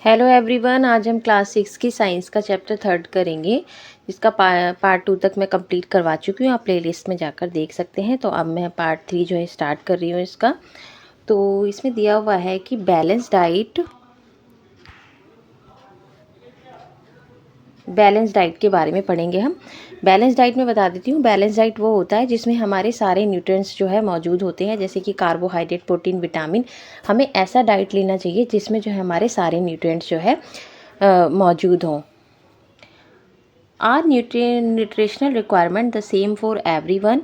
Hello everyone, आज हम class 6 की साइंस का चैप्टर 3 करेंगे, जिसका पार्ट 2 तक मैं कंप्लीट करवा चुकी हूँ। आप प्लेलिस्ट में जाकर देख सकते हैं। तो अब मैं पार्ट 3 जो है स्टार्ट कर रही हूँ इसका। तो इसमें दिया हुआ है कि बैलेंस डाइट के बारे में पढ़ेंगे हम। बैलेंस डाइट में बता देती हूँ, बैलेंस डाइट वो होता है जिसमें हमारे सारे न्यूट्रिएंट्स जो है मौजूद होते हैं, जैसे कि कार्बोहाइड्रेट, प्रोटीन, विटामिन। हमें ऐसा डाइट लेना चाहिए जिसमें जो है हमारे सारे न्यूट्रिएंट्स जो है मौजूद हों। Are nutritional requirement the same for everyone?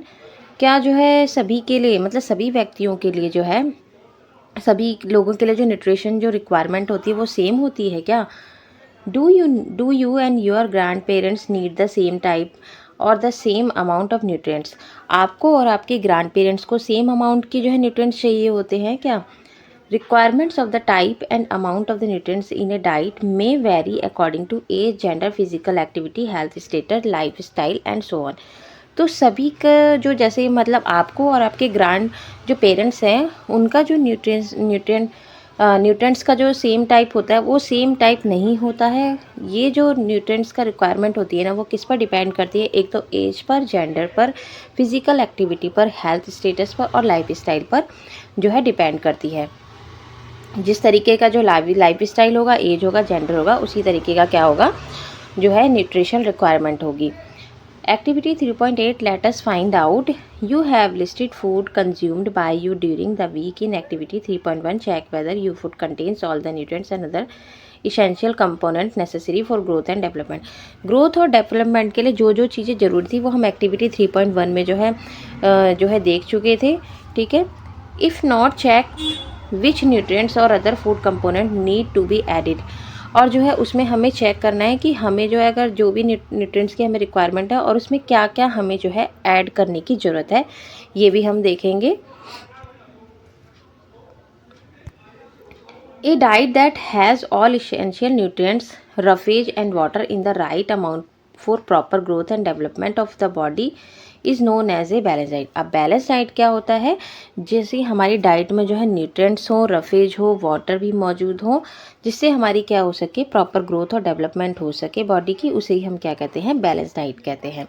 क्या जो है सभी के लिए, मतलब सभी व्यक्तियों के लिए जो है, सभी लोगों के लिए जो न्यूट्रिशन जो रिक्वायरमेंट होती है वो सेम होती है क्या? Do you and your grandparents need the same type और the same amount of nutrients? आपको और आपके ग्रैंड पेरेंट्स को सेम अमाउंट की जो है न्यूट्रिएंट्स चाहिए होते हैं क्या? Requirements of the type and amount of the nutrients in a diet may vary according to age, gender, physical activity, health status, lifestyle and so on. तो सभी का जो, जैसे मतलब आपको और आपके ग्रैंड जो पेरेंट्स हैं उनका जो न्यूट्रिएंट्स का जो सेम टाइप होता है वो सेम टाइप नहीं होता है। ये जो न्यूट्रिएंट्स का रिक्वायरमेंट होती है ना, वो किस पर डिपेंड करती है? एक तो एज पर, जेंडर पर, फिजिकल एक्टिविटी पर, हेल्थ स्टेटस पर और लाइफ स्टाइल पर जो है डिपेंड करती है। जिस तरीके का जो लाइफ स्टाइल होगा, एज होगा, जेंडर होगा, उसी तरीके का क्या होगा जो है न्यूट्रिशन रिक्वायरमेंट होगी। Activity 3.8 let us find out you have listed food consumed by you during the week. In activity 3.1 check weather you food contains all the nutrients and other essential component necessary for growth and development. Growth और development के लिए जो जो चीज़ें ज़रूरी थी वो हम एक्टिविटी 3.1 में जो है देख चुके थे। ठीक है। If not check which nutrients और other food component need to be added. और जो है उसमें हमें चेक करना है कि हमें जो है अगर जो भी न्यूट्रिएंट्स की हमें रिक्वायरमेंट है और उसमें क्या क्या हमें जो है ऐड करने की ज़रूरत है, ये भी हम देखेंगे। A diet that has all essential nutrients, roughage and water in the right amount for proper growth and development of the body is known as a balanced diet. अब बैलेंस डाइट क्या होता है? जैसे हमारी डाइट में जो है nutrients हो, रफेज हो, वाटर भी मौजूद हो, जिससे हमारी क्या हो सके, प्रॉपर ग्रोथ और डेवलपमेंट हो सके बॉडी की, उसे ही हम क्या कहते हैं? बैलेंस डाइट कहते हैं।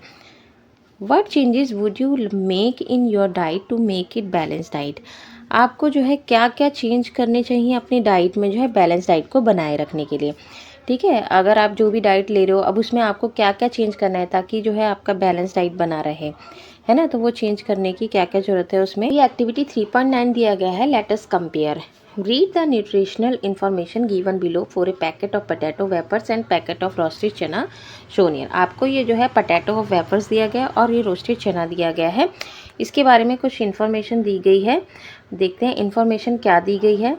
What changes would you make in your diet to make it balanced diet? आपको जो है क्या क्या चेंज करने चाहिए अपनी डाइट में जो है बैलेंस डाइट को बनाए रखने के लिए। ठीक है, अगर आप जो भी डाइट ले रहे हो अब उसमें आपको क्या क्या चेंज करना है ताकि जो है आपका बैलेंस डाइट बना रहे, है ना? तो वो चेंज करने की क्या क्या जरूरत है उसमें। ये एक्टिविटी 3.9 दिया गया है, let us compare. Read the nutritional information given below for a packet of potato wafers and packet of roasted चना shown here। आपको ये जो है potato wafers दिया गया और ये roasted चना दिया गया है। इसके बारे में कुछ इन्फॉर्मेशन दी गई है। देखते हैं इन्फॉर्मेशन क्या दी गई है।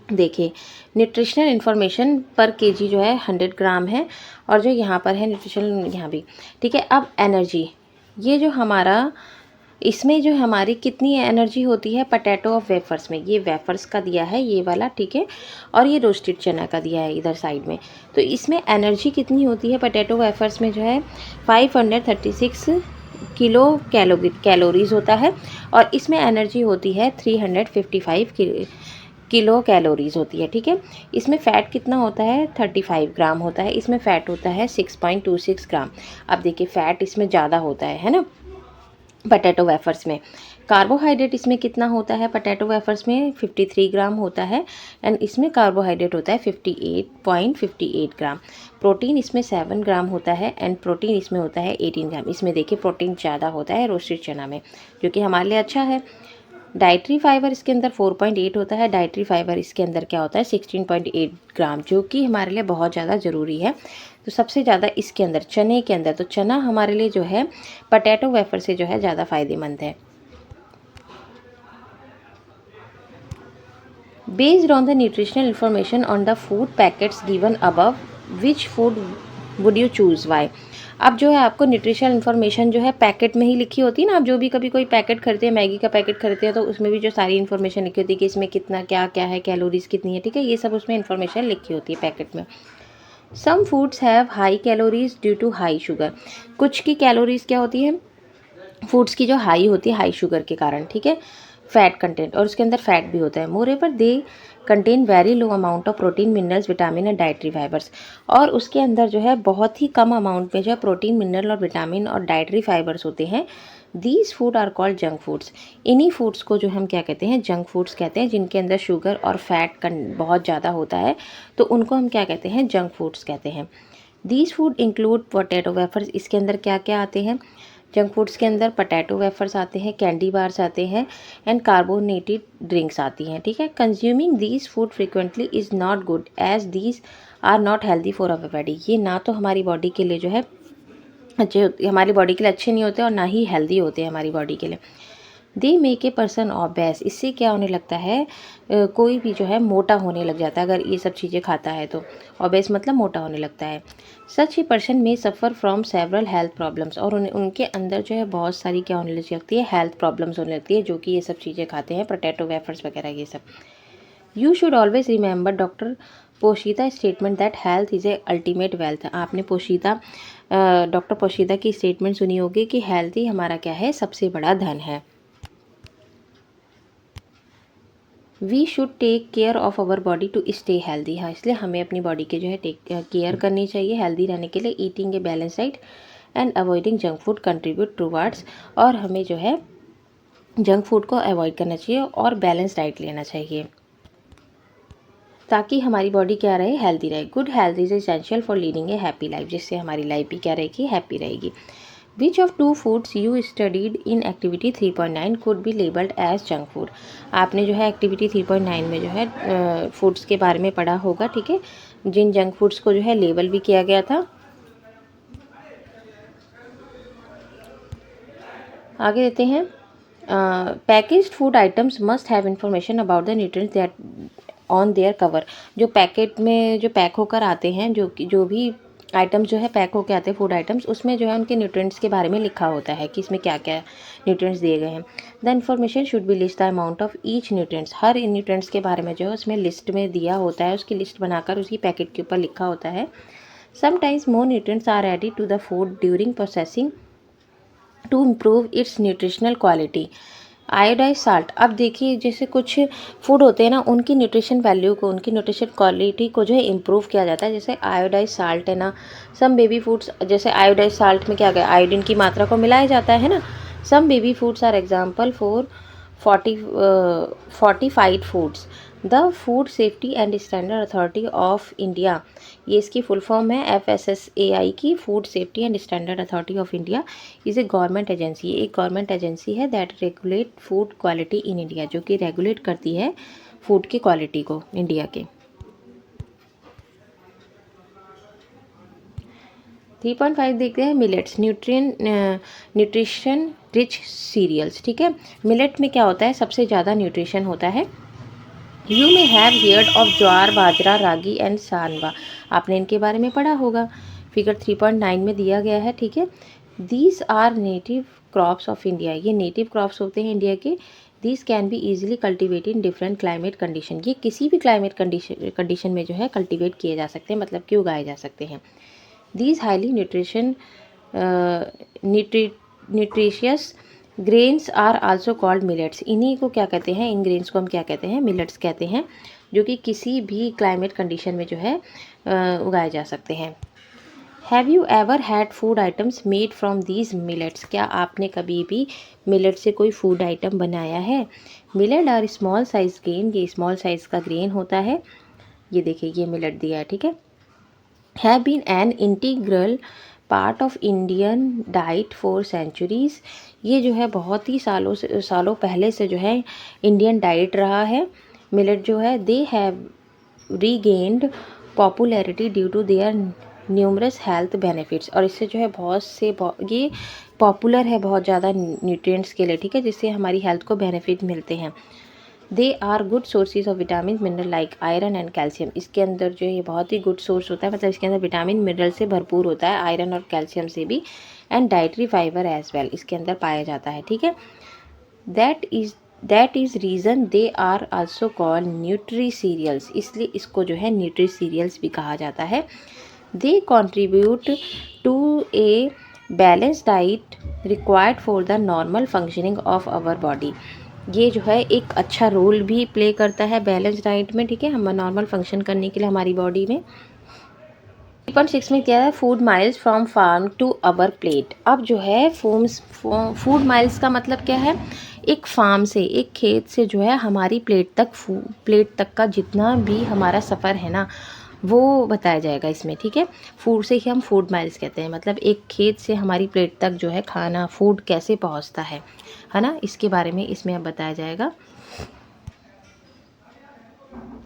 देखिए, न्यूट्रिशनल इन्फॉर्मेशन पर केजी जो है 100 ग्राम है और जो यहाँ पर है न्यूट्रिशनल यहाँ भी। ठीक है। अब एनर्जी, ये जो हमारा इसमें जो हमारी कितनी एनर्जी होती है पोटैटो ऑफ वेफर्स में, ये वेफर्स का दिया है ये वाला। ठीक है। और ये रोस्टेड चना का दिया है इधर साइड में। तो इसमें एनर्जी कितनी होती है पोटैटो वेफर्स में जो है 536 किलो कैलोरीज होता है और इसमें एनर्जी होती है 355 किलो कैलोरीज होती है। ठीक है। इसमें फ़ैट कितना होता है? 35 ग्राम होता है। इसमें फ़ैट होता है 6.26 ग्राम। अब देखिए फ़ैट इसमें ज़्यादा होता है ना पोटैटो वेफर्स में। कार्बोहाइड्रेट इसमें कितना होता है? पोटैटो वेफर्स में 53 ग्राम होता है एंड इसमें कार्बोहाइड्रेट होता है 58.58 ग्राम। प्रोटीन इसमें 7 ग्राम होता है एंड प्रोटीन इसमें होता है 18 ग्राम। इसमें देखिए प्रोटीन ज़्यादा होता है रोस्टेड चना में, जो कि हमारे लिए अच्छा है। डाइटरी फाइबर इसके अंदर 4.8 होता है। डाइटरी फाइबर इसके अंदर क्या होता है? 16.8 ग्राम, जो कि हमारे लिए बहुत ज़्यादा ज़रूरी है। तो सबसे ज़्यादा इसके अंदर चने के अंदर, तो चना हमारे लिए जो है पोटैटो वेफर से जो है ज़्यादा फ़ायदेमंद है। Based on the nutritional information on the food packets given above, which food would you choose, why? अब जो है आपको न्यूट्रिशनल इन्फॉर्मेशन जो है पैकेट में ही लिखी होती है ना। आप जो भी कभी कोई पैकेट खरीदते हैं, मैगी का पैकेट खरीदते हैं, तो उसमें भी जो सारी इन्फॉर्मेशन लिखी होती है कि इसमें कितना क्या क्या है, कैलोरीज कितनी है। ठीक है, ये सब उसमें इन्फॉर्मेशन लिखी होती है पैकेट में। Some foods have high calories due to high sugar. कुछ की कैलोरीज क्या होती है फूड्स की, जो हाई होती है हाई शुगर के कारण। ठीक है, फैट कंटेंट, और उसके अंदर फैट भी होता है। Moreover they contain very low amount of protein, minerals, vitamin and dietary fibres. और उसके अंदर जो है बहुत ही कम अमाउंट में जो है प्रोटीन, मिनरल और विटामिन और डाइटरी फाइबर्स होते हैं। These food are called junk foods. इन्हीं फूड्स को जो हम क्या कहते हैं, जंक फूड्स कहते हैं, जिनके अंदर शुगर और फैट बहुत ज़्यादा होता है, तो उनको हम क्या कहते हैं, जंक फूड्स कहते हैं। These food include potato wafers. इसके अंदर क्या क्या आते हैं, जंक फूड्स के अंदर पोटैटो वेफर्स आते हैं, कैंडी बार्स आते हैं एंड कार्बोनेटेड ड्रिंक्स आती हैं, ठीक है। Consuming these food frequently is not good as these are not healthy for our body. ये ना तो हमारी बॉडी के लिए जो है हमारी बॉडी के लिए अच्छे नहीं होते और ना ही हेल्दी होते हैं हमारी बॉडी के लिए। They make a person obese. इससे क्या होने लगता है, कोई भी जो है मोटा होने लग जाता है अगर ये सब चीज़ें खाता है तो। ऑबेस मतलब मोटा होने लगता है। सच ए पर्सन में suffer from several health problems. और उनके अंदर जो है बहुत सारी क्या होने लगती है, हेल्थ प्रॉब्लम्स होने लगती है, जो कि ये सब चीज़ें खाते हैं, पोटैटो वेफर्स वगैरह ये सब। You should always remember doctor Poshida statement that health is a ultimate wealth. आपने डॉक्टर पोशीदा की स्टेटमेंट सुनी होगी कि हेल्थ ही हमारा क्या है, सबसे बड़ा धन है। We should take care of our body to stay healthy. हाँ, इसलिए हमें अपनी बॉडी के जो है केयर करनी चाहिए हेल्दी रहने के लिए। Eating A balance diet and avoiding junk food contribute towards. और हमें जो है जंक फूड को अवॉइड करना चाहिए और बैलेंस डाइट लेना चाहिए ताकि हमारी बॉडी क्या रहे, हेल्दी रहे। Good health is essential for leading a happy life. जिससे हमारी लाइफ भी क्या रहेगी, हैप्पी रहेगी। Which of two foods you studied in activity 3.9 could be labelled as junk food. आपने जो है एक्टिविटी 3.9 में जो है फूड्स के बारे में पढ़ा होगा, ठीक है, जिन जंक फूड्स को जो है लेबल भी किया गया था। आगे देते हैं, packaged food items must have information about the nutrients that on their cover. जो पैकेट में जो पैक होकर आते हैं, जो भी आइटम्स जो है पैक होकर आते हैं फूड आइटम्स, उसमें जो है उनके न्यूट्रिएंट्स के बारे में लिखा होता है कि इसमें क्या क्या न्यूट्रिएंट्स दिए गए हैं। The information should be list the amount of each nutrients. Her nutrients के बारे में जो है उसमें लिस्ट में दिया होता है, उसकी लिस्ट बनाकर उसकी पैकेट के ऊपर लिखा होता है। Sometimes more nutrients are added to the food during processing to improve its nutritional quality. Iodise salt. अब देखिए, जैसे कुछ फूड होते हैं ना, उनकी न्यूट्रिशन वैल्यू को, उनकी न्यूट्रिशन क्वालिटी को जो है इम्प्रूव किया जाता है। जैसे आयोडाइज साल्ट है ना, सम बेबी फूड्स, जैसे आयोडाइज साल्ट में क्या गया, आयोडीन की मात्रा को मिलाया जाता है ना। Some baby foods are example for fortified foods. The food safety and standard authority of India, ये इसकी फुल फॉर्म है FSSAI की। Food safety and standard authority of India is a government agency. एक गवर्नमेंट एजेंसी है that regulate food quality in India, जो कि regulate करती है फूड की क्वालिटी को इंडिया के। 3.5 देखते हैं, मिलेट्स, न्यूट्रिशन रिच सीरियल्स, ठीक है। मिलेट में क्या होता है, सबसे ज़्यादा न्यूट्रिशन होता है। You may have heard of jowar, bajra, ragi and Samba. आपने इनके बारे में पढ़ा होगा, फिगर 3.9 में दिया गया है, ठीक है। These are native crops of India. ये नेटिव क्रॉप्स होते हैं इंडिया के। These can be easily cultivated in different climate condition. ये किसी भी क्लाइमेट कंडीशन में जो है कल्टिवेट किए जा सकते हैं, मतलब कि उगाए जा सकते हैं। These highly nutritious grains are also called millets. इन्हीं को क्या कहते हैं, इन ग्रेन्स को हम क्या कहते हैं, मिलेट्स कहते हैं, जो कि किसी भी क्लाइमेट कंडीशन में जो है उगाए जा सकते हैं। Have you ever had food items made from these millets. क्या आपने कभी भी मिलेट से कोई फूड आइटम बनाया है। Millet are small size grain. ये स्मॉल साइज का ग्रेन होता है। ये देखिए, ये मिलेट दिया है, ठीक है। Have been an integral part of Indian diet for centuries. ये जो है बहुत ही सालों पहले से जो है इंडियन डाइट रहा है। मिलेट जो है, they have regained popularity due to their numerous health benefits. और इससे जो है ये पॉपुलर है बहुत ज़्यादा न्यूट्रिएंट्स के लिए, ठीक है, जिससे हमारी हेल्थ को बेनिफिट मिलते हैं। They are good sources of vitamin mineral like iron and calcium. इसके अंदर जो है बहुत ही गुड सोर्स होता है, मतलब इसके अंदर विटामिन मिनरल से भरपूर होता है, आयरन और कैल्शियम से भी, and dietary fibre as well इसके अंदर पाया जाता है, ठीक है। That is reason they are also called nutri cereals. इसलिए इसको जो है न्यूट्री सीरियल्स भी कहा जाता है। They contribute to a balance diet required for the normal functioning of our body. ये जो है एक अच्छा रोल भी प्ले करता है बैलेंस डाइट में, ठीक है, हम नॉर्मल फंक्शन करने के लिए हमारी बॉडी में। 3.6 में क्या है, food miles from farm to our plate. अब जो है फूड माइल्स का मतलब क्या है, एक फार्म से, एक खेत से जो है हमारी प्लेट तक का जितना भी हमारा सफ़र है ना, वो बताया जाएगा इसमें, ठीक है। फूड से ही हम फूड माइल्स कहते हैं, मतलब एक खेत से हमारी प्लेट तक जो है खाना, फूड कैसे पहुंचता है ना, इसके बारे में इसमें अब बताया जाएगा।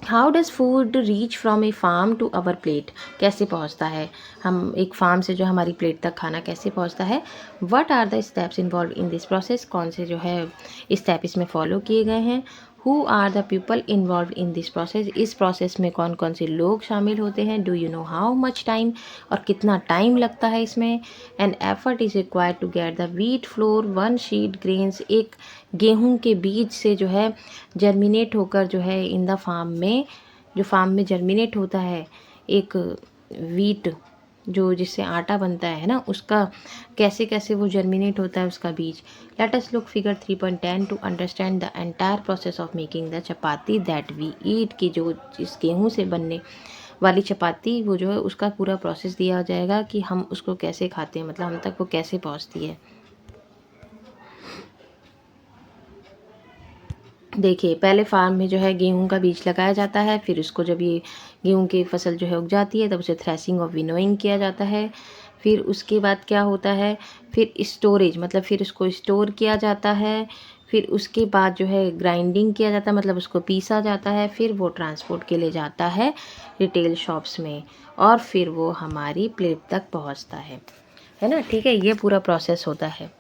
How does food reach from a farm to our plate, कैसे पहुंचता है, हम एक फार्म से जो हमारी प्लेट तक खाना कैसे पहुंचता है। What are the steps involve in this process, कौन से जो है स्टेप इसमें फॉलो किए गए हैं। Who are the people involve in this process, इस प्रोसेस में कौन कौन से लोग शामिल होते हैं। Do you know how much time, और कितना टाइम लगता है इसमें। And effort is required to get the wheat flour 1 sheet grains, एक गेहूं के बीज से जो है जर्मिनेट होकर जो है इन द फार्म में, जो फार्म में जर्मिनेट होता है एक वीट, जो जिससे आटा बनता है ना, उसका कैसे कैसे वो जर्मिनेट होता है उसका बीज। Let us look figure 3.10 to understand the entire process of making the chapati that we eat, की जो इस गेहूं से बनने वाली चपाती, वो जो है उसका पूरा प्रोसेस दिया जाएगा कि हम उसको कैसे खाते हैं, मतलब हम तक वो कैसे पहुंचती है। देखिए, पहले फार्म में जो है गेहूं का बीज लगाया जाता है, फिर उसको जब ये गेहूं की फसल जो है उग जाती है तब उसे थ्रेसिंग और विनोइंग किया जाता है। फिर उसके बाद क्या होता है, फिर स्टोरेज, मतलब फिर उसको स्टोर किया जाता है। फिर उसके बाद जो है ग्राइंडिंग किया जाता है, मतलब उसको पीसा जाता है। फिर वो ट्रांसपोर्ट के लिए जाता है रिटेल शॉप्स में, और फिर वो हमारी प्लेट तक पहुंचता है ना, ठीक है। ये पूरा प्रोसेस होता है।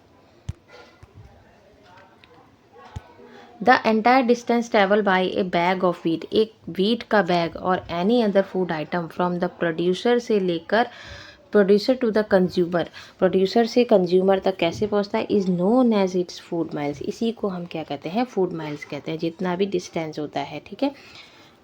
The entire distance travel by a bag of wheat, एक वीट का बैग और any other food item from the producer से लेकर producer to the consumer, producer से कंज्यूमर तक कैसे पहुंचता है, is known as its food miles, इसी को हम क्या कहते हैं, फूड माइल्स कहते हैं, जितना भी डिस्टेंस होता है, ठीक है,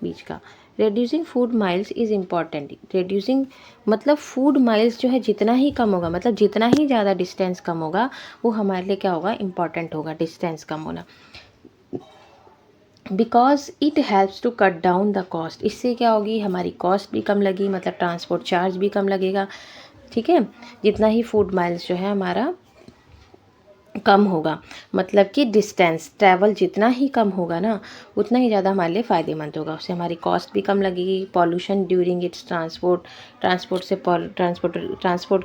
बीच का। Reducing food miles is important, reducing मतलब फूड माइल्स जो है जितना ही कम होगा, मतलब जितना ही ज़्यादा डिस्टेंस कम होगा वो हमारे लिए क्या होगा, इम्पॉर्टेंट होगा, डिस्टेंस कम होना। Because it helps to cut down the cost, इससे क्या होगी, हमारी कॉस्ट भी कम लगी, मतलब ट्रांसपोर्ट चार्ज भी कम लगेगा, ठीक है। जितना ही फूड माइल्स जो है हमारा कम होगा, मतलब कि डिस्टेंस ट्रैवल जितना ही कम होगा ना, उतना ही ज़्यादा हमारे लिए फ़ायदेमंद होगा, उससे हमारी कॉस्ट भी कम लगेगी। पॉल्यूशन ड्यूरिंग इट्स ट्रांसपोर्ट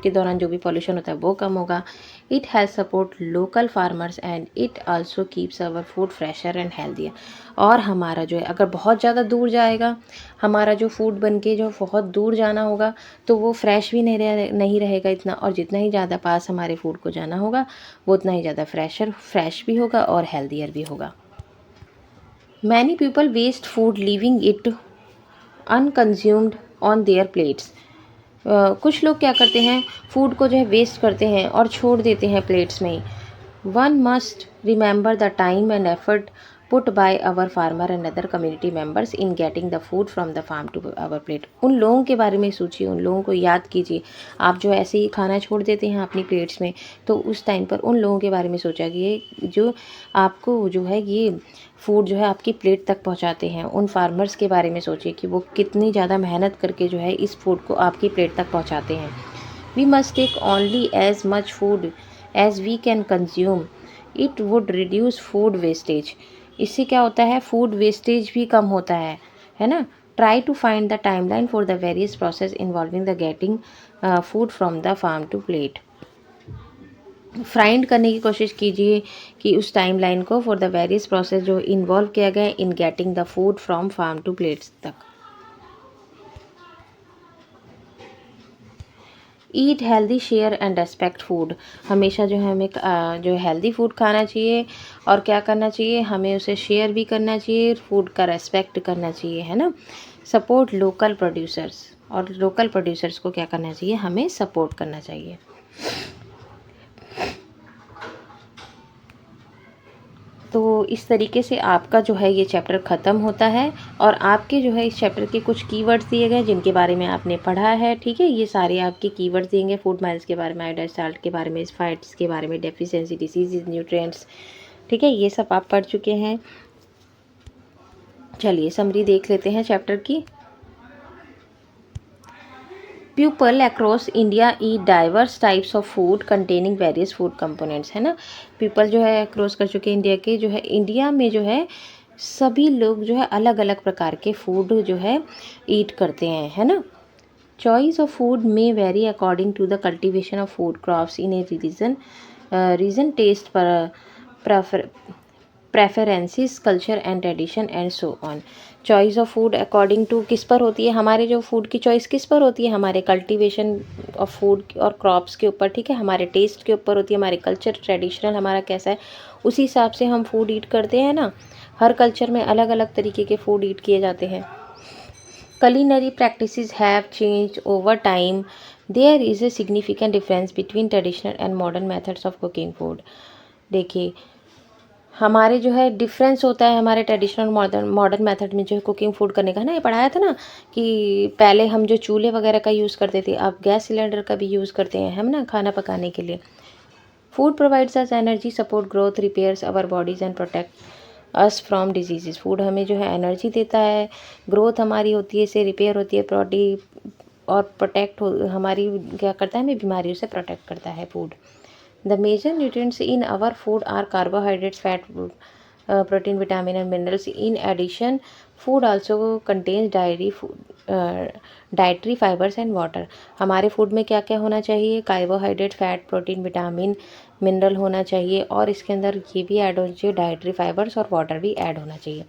के दौरान जो भी पॉल्यूशन होता है वो कम होगा। It help support local farmers and it also keeps our food fresher and healthier, और हमारा जो है अगर बहुत ज़्यादा दूर जाएगा, हमारा जो फूड बन के जो बहुत दूर जाना होगा तो वो फ्रेश भी नहीं रहेगा इतना, और जितना ही ज़्यादा पास हमारे फूड को जाना होगा वो उतना ही ज़्यादा फ्रेश भी होगा और हेल्दियर भी होगा। Many people waste food leaving it unconsumed on their plates, कुछ लोग क्या करते हैं, फूड को जो है वेस्ट करते हैं और छोड़ देते हैं प्लेट्स में ही। One must remember the time and effort put by our farmer and other community members in getting the food from the farm to our plate, उन लोगों के बारे में सोचिए, उन लोगों को याद कीजिए। आप जो ऐसे ही खाना छोड़ देते हैं अपनी प्लेट्स में, तो उस टाइम पर उन लोगों के बारे में सोचा कि जो आपको जो है ये फूड जो है आपकी प्लेट तक पहुंचाते हैं, उन फार्मर्स के बारे में सोचिए कि वो कितनी ज़्यादा मेहनत करके जो है इस फूड को आपकी प्लेट तक पहुंचाते हैं। We must take only as much food as we can consume, it would reduce food wastage, इससे क्या होता है, फूड वेस्टेज भी कम होता है ना। Try to find the timeline for the various process involving the getting food from the farm to plate, find करने की कोशिश कीजिए कि उस टाइमलाइन को फॉर द वेरियस प्रोसेस जो इन्वॉल्व किया गया in getting the food from farm to plates तक। Eat healthy share and respect food, हमेशा जो है हमें जो हेल्दी फूड खाना चाहिए, और क्या करना चाहिए, हमें उसे शेयर भी करना चाहिए, फूड का रेस्पेक्ट करना चाहिए, है ना। सपोर्ट लोकल प्रोड्यूसर्स, और लोकल प्रोड्यूसर्स को क्या करना चाहिए, हमें सपोर्ट करना चाहिए। तो इस तरीके से आपका जो है ये चैप्टर ख़त्म होता है, और आपके जो है इस चैप्टर के कुछ कीवर्ड्स दिए गए जिनके बारे में आपने पढ़ा है, ठीक है। ये सारे आपके कीवर्ड्स देंगे, फूड माइल्स के बारे में, आयोडाइज्ड साल्ट के बारे में, फाइट्स के बारे में, डेफिशिएंसी डिसीज न्यूट्रिएंट्स, ठीक है, ये सब आप पढ़ चुके हैं। चलिए समरी देख लेते हैं चैप्टर की। People across India eat diverse types of food containing various food components, है ना। पीपल जो है क्रॉस कर चुके हैं इंडिया के, जो है इंडिया में जो है सभी लोग जो है अलग अलग प्रकार के फूड जो है ईट करते हैं, है ना। Choice of food may vary according to the cultivation of food crops in a region taste पर preferences culture and tradition and so on. Choice of food according to किस पर होती है, हमारे जो फूड की चॉइस किस पर होती है, हमारे कल्टीवेशन ऑफ फूड और क्रॉप्स के ऊपर, ठीक है, हमारे टेस्ट के ऊपर होती है, हमारे कल्चर ट्रेडिशनल हमारा कैसा है उसी हिसाब से हम फूड ईट करते हैं ना। हर कल्चर में अलग अलग तरीके के फूड ईट किए जाते हैं। Culinary practices have changed over time. There is a significant difference between traditional and modern methods of cooking food. देखिए हमारे जो है डिफरेंस होता है हमारे ट्रेडिशनल मॉडर्न मेथड में जो है कुकिंग फूड करने का, है ना। ये पढ़ाया था ना कि पहले हम जो चूल्हे वगैरह का यूज़ करते थे, अब गैस सिलेंडर का भी यूज़ करते हैं हम ना खाना पकाने के लिए। Food provides us energy, support growth, repairs our bodies and protect us from disease. Food हमें जो है एनर्जी देता है, ग्रोथ हमारी होती है, इससे रिपेयर होती है बॉडी, और प्रोटेक्ट हमारी क्या करता है, हमें बीमारियों से प्रोटेक्ट करता है food. The major nutrients in our food are carbohydrates, fat, protein, vitamin and minerals. In addition, food also contains dietary fibers and water. हमारे फूड में क्या क्या होना चाहिए, carbohydrate, fat, protein, vitamin, mineral होना चाहिए, और इसके अंदर ये भी ऐड होना चाहिए डाइटरी फाइबर्स, और वाटर भी ऐड होना चाहिए।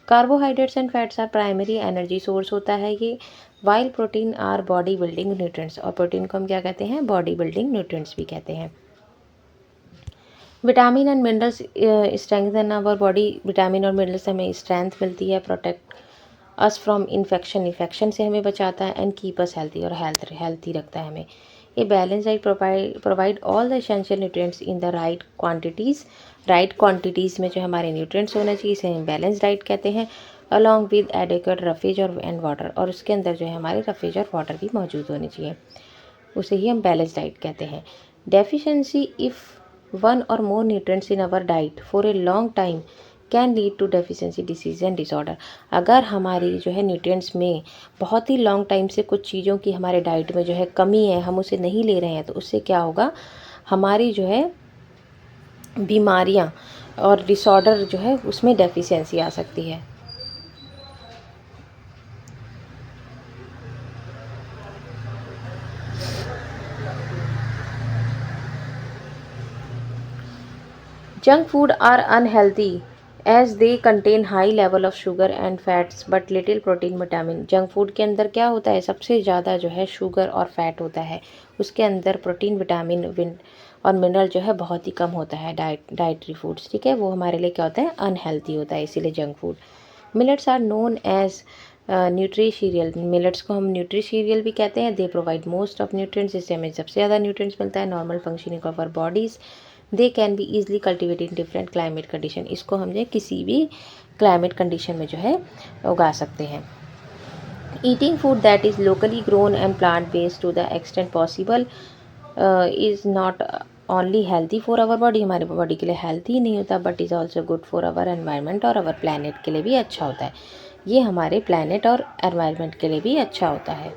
Carbohydrates and fats are primary energy source होता है ये, while protein are body building nutrients, और प्रोटीन को हम क्या कहते हैं, बॉडी बिल्डिंग न्यूट्रिएंट्स भी कहते हैं। Vitamin and minerals strengthen our body, vitamin और मिनरल से हमें स्ट्रेंथ मिलती है, प्रोटेक्ट अस फ्रॉम इन्फेक्शन से हमें बचाता है, एंड कीप अस हेल्थी, और हेल्थी रखता है हमें। ये balance diet provide all the essential nutrients in the right quantities में जो हमारे न्यूट्रिएंट्स होना चाहिए, इसे हम बैलेंस डाइट कहते हैं। अलॉन्ग विद एडिक्वेट रफेज और एंड वाटर, और उसके अंदर जो है हमारे रफेज और वाटर भी मौजूद होने चाहिए, उसे ही हम बैलेंस डाइट कहते हैं। Deficiency if one or more nutrients in our diet for a long time can lead to deficiency disease and disorder। अगर हमारी जो है न्यूट्रिएंट्स में बहुत ही लॉन्ग टाइम से कुछ चीज़ों की हमारे डाइट में जो है कमी है, हम उसे नहीं ले रहे हैं, तो उससे क्या होगा, हमारी जो है बीमारियां और डिसऑर्डर जो है उसमें डेफिशिएंसी आ सकती है। Junk food are unhealthy as they contain high level of sugar and fats but little protein vitamin। Junk food के अंदर क्या होता है, सबसे ज़्यादा जो है शुगर और फैट होता है, उसके अंदर प्रोटीन, विटामिन और मिनरल जो है बहुत ही कम होता है। डाइटरी फूड्स, ठीक है, वो हमारे लिए क्या होता है, अनहेल्थी होता है, इसीलिए junk food. Millets are known as nutri cereal, millets को हम न्यूट्री सीरियल भी कहते हैं। They provide most of nutrients, जिससे हमें सबसे ज़्यादा न्यूट्रिएंट्स मिलता है। Normal functioning of our bodies, they can be easily cultivated in different climate condition. इसको हम जो किसी भी क्लाइमेट कंडीशन में जो है उगा सकते हैं। Eating food that is locally grown and plant based to the extent possible is not only healthy for our body, हमारे बॉडी के लिए हेल्थी ही नहीं होता, but is also good for our environment, और आवर प्लानट के लिए भी अच्छा होता है। ये हमारे प्लानट और एनवायरनमेंट के लिए भी अच्छा होता है।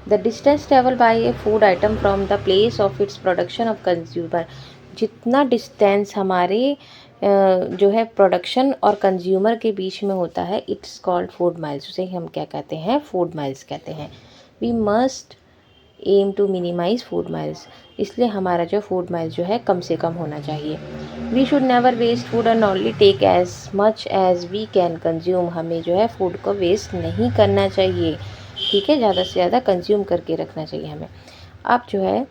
The distance travel by a food item from the place of its production of consumer, जितना डिस्टेंस हमारे जो है प्रोडक्शन और कंज्यूमर के बीच में होता है, इट्स कॉल्ड फूड माइल्स, उसे हम क्या कहते हैं, फूड माइल्स कहते हैं। We must aim to minimise food miles, इसलिए हमारा जो फूड माइल्स जो है कम से कम होना चाहिए। We should never waste food and only take as much as we can consume, हमें जो है फूड को वेस्ट नहीं करना चाहिए, ठीक है, ज़्यादा से ज़्यादा कंज्यूम करके रखना चाहिए हमें। अब जो है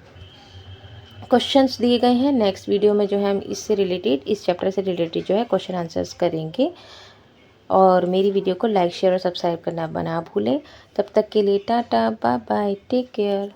क्वेश्चंस दिए गए हैं, नेक्स्ट वीडियो में जो है हम इससे रिलेटेड, इस चैप्टर से रिलेटेड जो है क्वेश्चन आंसर्स करेंगे। और मेरी वीडियो को लाइक, शेयर और सब्सक्राइब करना ना भूलें। तब तक के लिए tata, bye bye, take care.